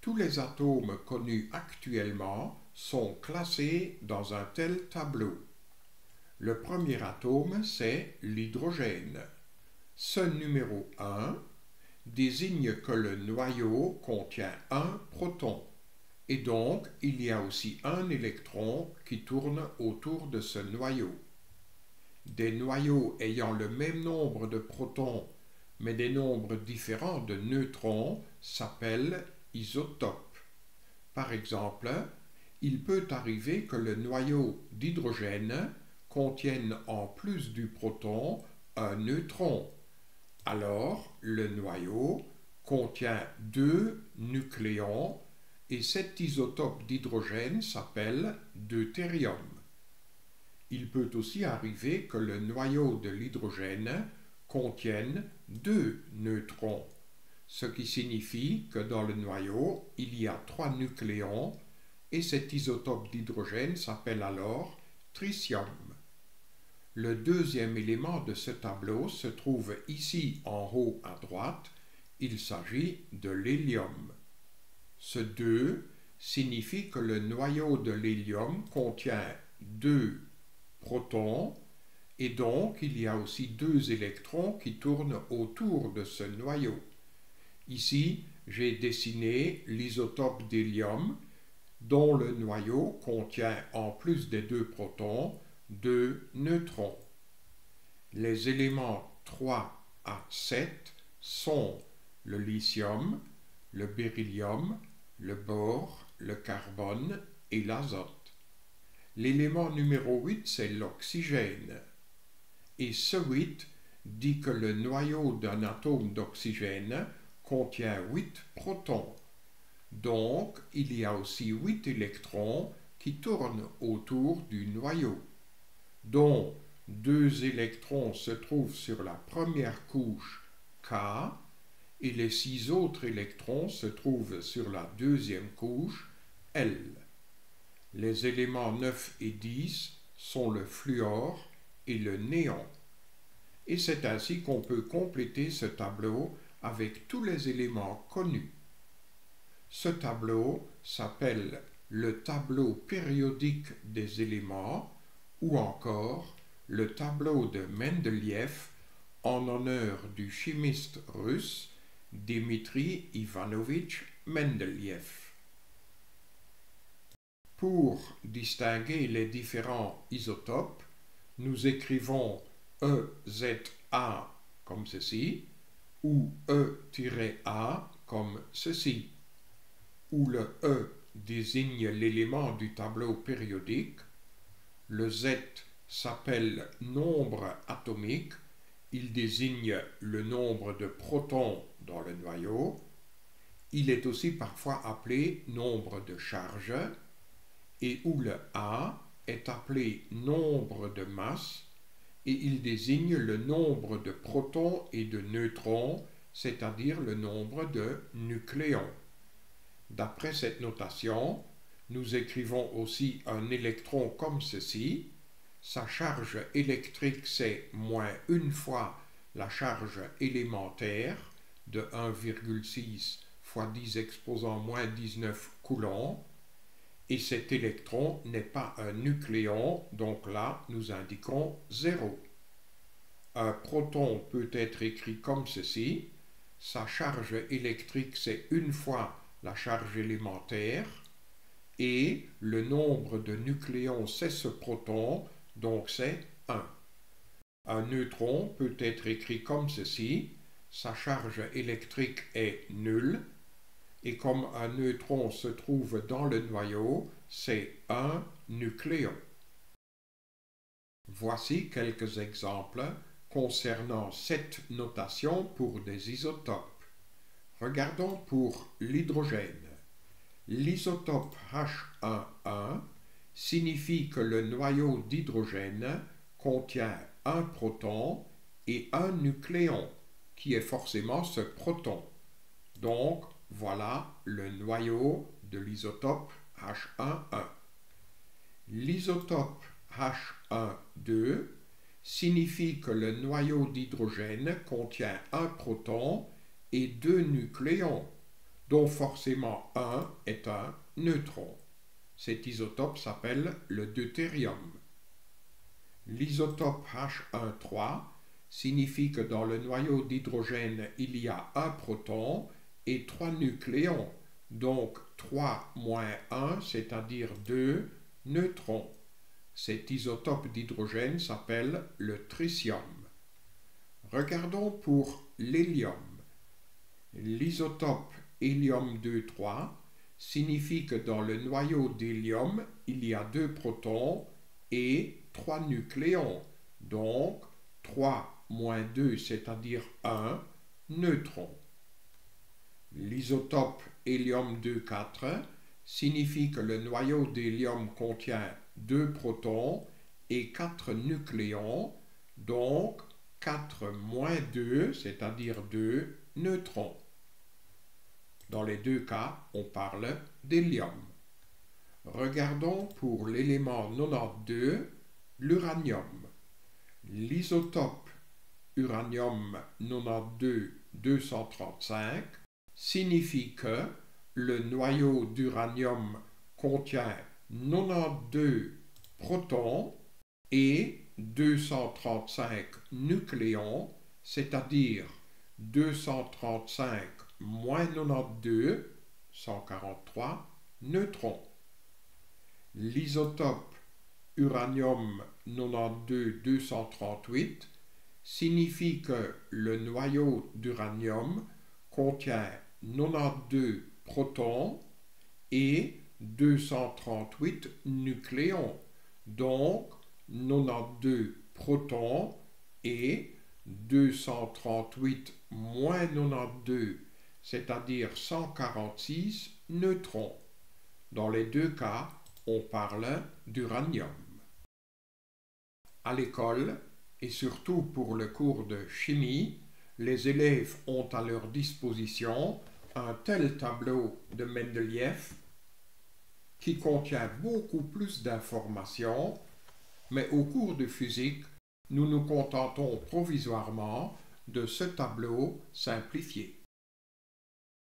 Tous les atomes connus actuellement sont classés dans un tel tableau. Le premier atome, c'est l'hydrogène. Ce numéro 1 désigne que le noyau contient un proton, et donc il y a aussi un électron qui tourne autour de ce noyau. Des noyaux ayant le même nombre de protons mais des nombres différents de neutrons s'appellent isotopes. Par exemple, il peut arriver que le noyau d'hydrogène contienne en plus du proton un neutron. Alors, le noyau contient deux nucléons et cet isotope d'hydrogène s'appelle deutérium. Il peut aussi arriver que le noyau de l'hydrogène contienne deux neutrons, ce qui signifie que dans le noyau, il y a trois nucléons et cet isotope d'hydrogène s'appelle alors tritium. Le deuxième élément de ce tableau se trouve ici en haut à droite, il s'agit de l'hélium. Ce 2 signifie que le noyau de l'hélium contient deux protons et donc il y a aussi deux électrons qui tournent autour de ce noyau. Ici, j'ai dessiné l'isotope d'hélium dont le noyau contient en plus des deux protons deux neutrons. Les éléments 3 à 7 sont le lithium, le beryllium, le bore, le carbone et l'azote. L'élément numéro 8, c'est l'oxygène. Et ce 8 dit que le noyau d'un atome d'oxygène contient 8 protons. Donc, il y a aussi 8 électrons qui tournent autour du noyau, dont 2 électrons se trouvent sur la première couche K et les 6 autres électrons se trouvent sur la deuxième couche L. Les éléments 9 et 10 sont le fluor et le néon. Et c'est ainsi qu'on peut compléter ce tableau avec tous les éléments connus. Ce tableau s'appelle le tableau périodique des éléments ou encore le tableau de Mendeleïev en honneur du chimiste russe Dmitri Ivanovitch Mendeleïev. Pour distinguer les différents isotopes, nous écrivons EZA comme ceci ou E-A comme ceci, où le E désigne l'élément du tableau périodique, le Z s'appelle nombre atomique, il désigne le nombre de protons dans le noyau, il est aussi parfois appelé nombre de charges, et où le A est appelé nombre de masse, et il désigne le nombre de protons et de neutrons, c'est-à-dire le nombre de nucléons. D'après cette notation, nous écrivons aussi un électron comme ceci. Sa charge électrique, c'est moins une fois la charge élémentaire de 1,6 fois 10 exposant moins 19 coulombs. Et cet électron n'est pas un nucléon, donc là, nous indiquons 0. Un proton peut être écrit comme ceci. Sa charge électrique, c'est une fois la charge élémentaire, et le nombre de nucléons, c'est ce proton, donc c'est 1. Un neutron peut être écrit comme ceci. Sa charge électrique est nulle, et comme un neutron se trouve dans le noyau, c'est un nucléon. Voici quelques exemples concernant cette notation pour des isotopes. Regardons pour l'hydrogène. L'isotope H11 signifie que le noyau d'hydrogène contient un proton et un nucléon, qui est forcément ce proton. Donc, voilà le noyau de l'isotope H11. L'isotope H12 signifie que le noyau d'hydrogène contient un proton et deux nucléons. dont forcément un est un neutron. Cet isotope s'appelle le deutérium. L'isotope H13 signifie que dans le noyau d'hydrogène il y a un proton et 3 nucléons, donc 3 moins 1, c'est-à-dire 2 neutrons. Cet isotope d'hydrogène s'appelle le tritium. Regardons pour l'hélium. L'isotope hélium-2,3 signifie que dans le noyau d'hélium, il y a 2 protons et 3 nucléons, donc 3 moins 2, c'est-à-dire 1 neutron. L'isotope hélium-2,4 signifie que le noyau d'hélium contient 2 protons et 4 nucléons, donc 4 moins 2, c'est-à-dire 2 neutrons. Dans les deux cas, on parle d'hélium. Regardons pour l'élément 92, l'uranium. L'isotope uranium-92-235 signifie que le noyau d'uranium contient 92 protons et 235 nucléons, c'est-à-dire 235 moins 92, 143 neutrons. L'isotope uranium-92-238 signifie que le noyau d'uranium contient 92 protons et 238 nucléons, donc 92 protons et 238 moins 92, c'est-à-dire 146 neutrons. Dans les deux cas, on parle d'uranium. À l'école, et surtout pour le cours de chimie, les élèves ont à leur disposition un tel tableau de Mendeleïev qui contient beaucoup plus d'informations, mais au cours de physique, nous nous contentons provisoirement de ce tableau simplifié.